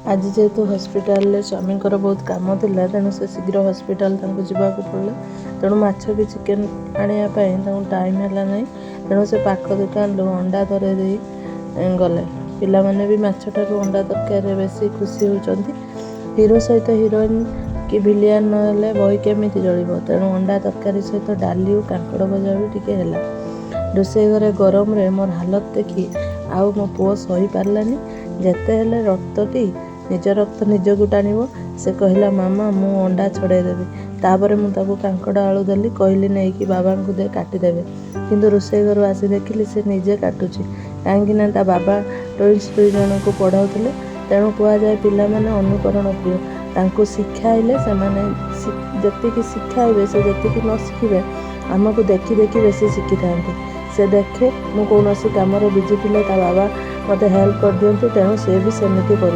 आज जेहेतु हस्पिटाल स्वामींकर बहुत काम थिला तेणु से शीघ्र हस्पिटाल जावाक पड़ा तेणु माछ कि चिकेन आने टाइम है ना तेणु से पाख दुकान अंडा धरे गले पिला माने भी माछ ठारू अंडा तरकारी बेसी खुशी होती हीरो सहित हिरोइन कि विलियन ना बही केमी चलो तेणु अंडा तरकारी सहित डाली और कांकड़ भजा भी टिके है रोषे घरे गरम रे मोर हालत देखी आउ मो पुओ सही पारानी जेते हेले रक्तटी निज रक्त निजକୁ टाणिब से कहला मामा मु अंडा छड़ेदेवी तापर मुझे कांकड़ आलू देली कहली नहीं कि बाबा को दे काटिदेवे किंतु रोषे घर आसी देखिली से निजे काटुची कहीं बाबा ट्विन्स 2 जन को पढ़ाऊले तेणु कहुए पिला माने अनुकरण प्रिय तांको शिखाइले जी शिखाइबे से जी न शिखे आमको देखी देखी बेसी शिखी था से देखे मु कौन कम बिजी थे बाबा मत हेल्प कर दियंती तेणु से भी सेमती कर।